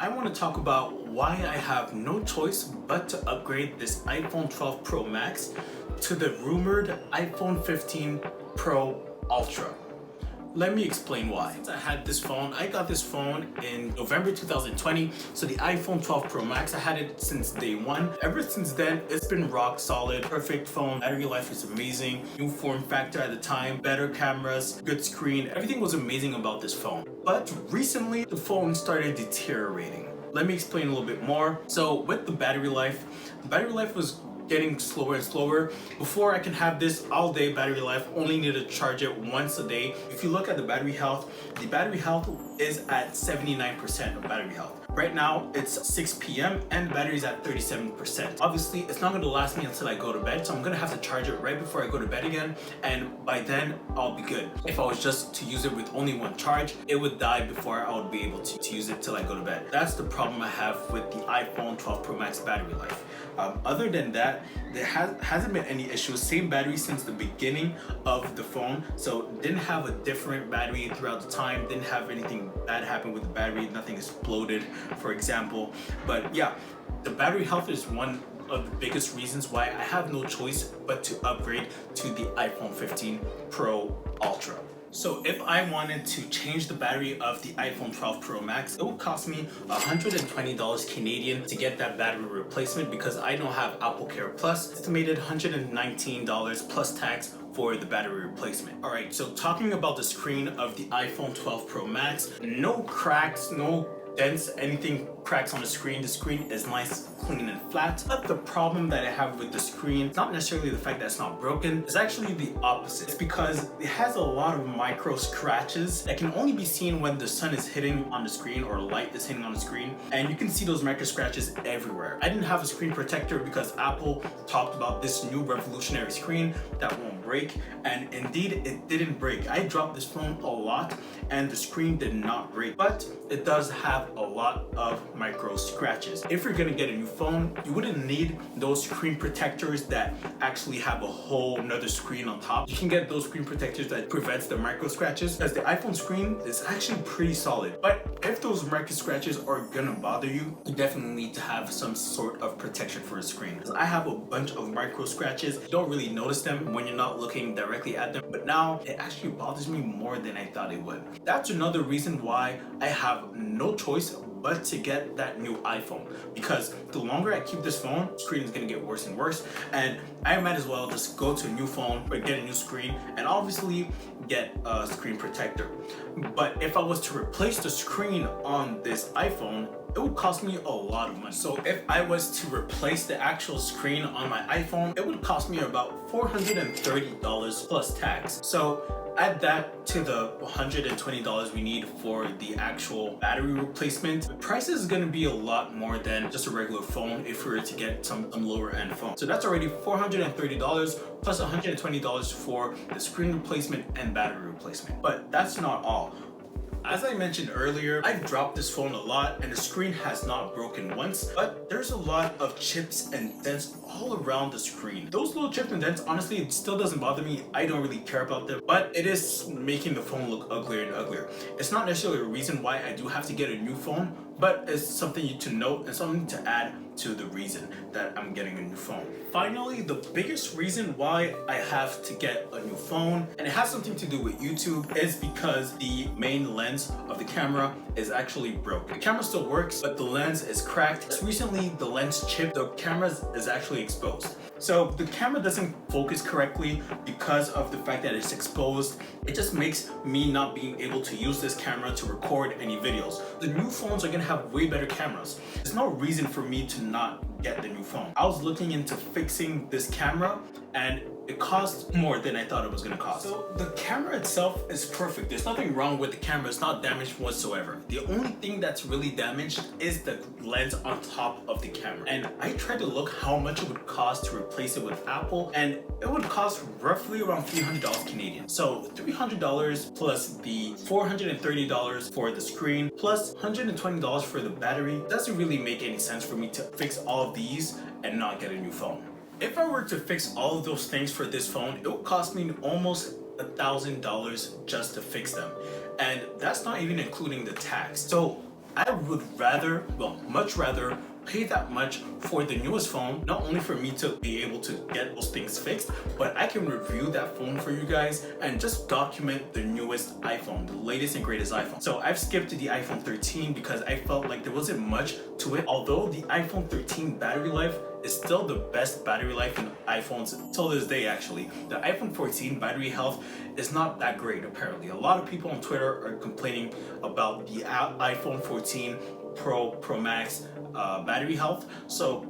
I want to talk about why I have no choice but to upgrade this iPhone 12 Pro Max to the rumored iPhone 15 Pro Ultra. Let me explain why. Since I had this phone, I got this phone in November 2020, so the iPhone 12 Pro Max, I had it since day one. Ever since then, it's been rock solid, perfect phone, battery life is amazing, new form factor at the time, better cameras, good screen, everything was amazing about this phone. But recently, the phone started deteriorating. Let me explain a little bit more. So with the battery life was getting slower and slower. Before I can have this all day battery life, only need to charge it once a day. If you look at the battery health is at 79% of battery health. Right now it's 6 p.m. and the battery is at 37%. Obviously it's not going to last me until I go to bed, so I'm going to have to charge it right before I go to bed again, and by then I'll be good. If I was just to use it with only one charge, it would die before I would be able to use it till I go to bed. That's the problem I have with the iPhone 12 Pro Max battery life. Other than that, there hasn't been any issues. Same battery since the beginning of the phone, so didn't have a different battery throughout the time, didn't have anything bad happen with the battery, nothing exploded, for example. But yeah, the battery health is one of the biggest reasons why I have no choice but to upgrade to the iPhone 15 Pro Ultra. So if I wanted to change the battery of the iPhone 12 Pro Max, it would cost me $120 Canadian to get that battery replacement because I don't have Apple Care Plus. Estimated $119 plus tax for the battery replacement. Alright, so talking about the screen of the iPhone 12 Pro Max, no cracks, no dents, anything cracks on the screen. The screen is nice, clean and flat. But the problem that I have with the screen is not necessarily the fact that it's not broken, it's actually the opposite. It's because it has a lot of micro scratches that can only be seen when the sun is hitting on the screen or light is hitting on the screen, and you can see those micro scratches everywhere. I didn't have a screen protector because Apple talked about this new revolutionary screen that won't break, and indeed it didn't break. I dropped this phone a lot and the screen did not break, but it does have a lot of micro scratches. If you're gonna get a new phone, you wouldn't need those screen protectors that actually have a whole nother screen on top. You can get those screen protectors that prevents the micro scratches, because the iPhone screen is actually pretty solid. But if those micro scratches are gonna bother you, you definitely need to have some sort of protection for the screen. Because I have a bunch of micro scratches. You don't really notice them when you're not looking directly at them, but now it actually bothers me more than I thought it would. That's another reason why I have no choice but to get that new iPhone, because the longer I keep this phone, the screen is gonna get worse and worse, and I might as well just go to a new phone or get a new screen and obviously get a screen protector. But if I was to replace the screen on this iPhone, it would cost me a lot of money. So if I was to replace the actual screen on my iPhone, it would cost me about $430 plus tax. So add that to the $120 we need for the actual battery replacement. The price is going to be a lot more than just a regular phone if we were to get some lower end phone. So that's already $430 plus $120 for the screen replacement and battery replacement. But that's not all. As I mentioned earlier, I've dropped this phone a lot and the screen has not broken once, but there's a lot of chips and dents all around the screen. Those little chips and dents, honestly, it still doesn't bother me. I don't really care about them, but it is making the phone look uglier and uglier. It's not necessarily a reason why I do have to get a new phone, but it's something to note and something to add to the reason that I'm getting a new phone. Finally, the biggest reason why I have to get a new phone, and it has something to do with YouTube, is because the main lens of the camera is actually broken. The camera still works, but the lens is cracked. Just recently, the lens chipped, the camera is actually exposed. So the camera doesn't focus correctly because of the fact that it's exposed. It just makes me not being able to use this camera to record any videos. The new phones are gonna have way better cameras. There's no reason for me to not get the new phone. I was looking into fixing this camera and it cost more than I thought it was gonna cost. So the camera itself is perfect. There's nothing wrong with the camera. It's not damaged whatsoever. The only thing that's really damaged is the lens on top of the camera. And I tried to look how much it would cost to replace it with Apple, and it would cost roughly around $300 Canadian. So $300 plus the $430 for the screen plus $120 for the battery doesn't really make any sense for me to fix all of these and not get a new phone. If I were to fix all of those things for this phone, it would cost me almost $1,000 just to fix them. And that's not even including the tax. So I would rather, well, much rather pay that much for the newest phone, not only for me to be able to get those things fixed, but I can review that phone for you guys and just document the newest iPhone, the latest and greatest iPhone. So I've skipped to the iPhone 13 because I felt like there wasn't much to it. Although the iPhone 13 battery life is still the best battery life in iPhones till this day. Actually, the iPhone 14 battery health is not that great. Apparently, a lot of people on Twitter are complaining about the iPhone 14 Pro Max battery health. So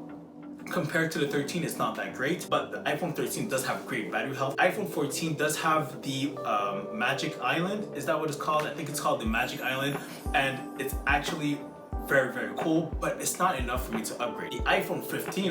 compared to the 13, it's not that great, but the iPhone 13 does have great battery health. iPhone 14 does have the Magic Island. Is that what it's called? I think it's called the Magic Island, and it's actually very cool, but it's not enough for me to upgrade. The iPhone 15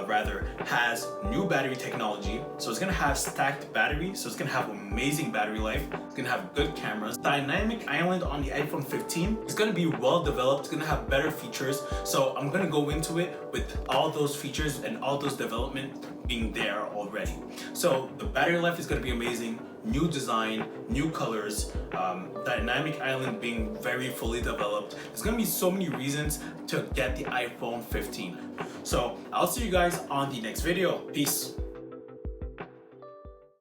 rather has new battery technology, so it's gonna have stacked battery, so it's gonna have amazing battery life, it's gonna have good cameras. Dynamic Island on the iPhone 15 is gonna be well developed, it's gonna have better features, so I'm gonna go into it with all those features and all those development being there already. So the battery life is gonna be amazing, new design, new colors, Dynamic Island being very fully developed. There's gonna be so many reasons to get the iPhone 15. So I'll see you guys on the next video. Peace.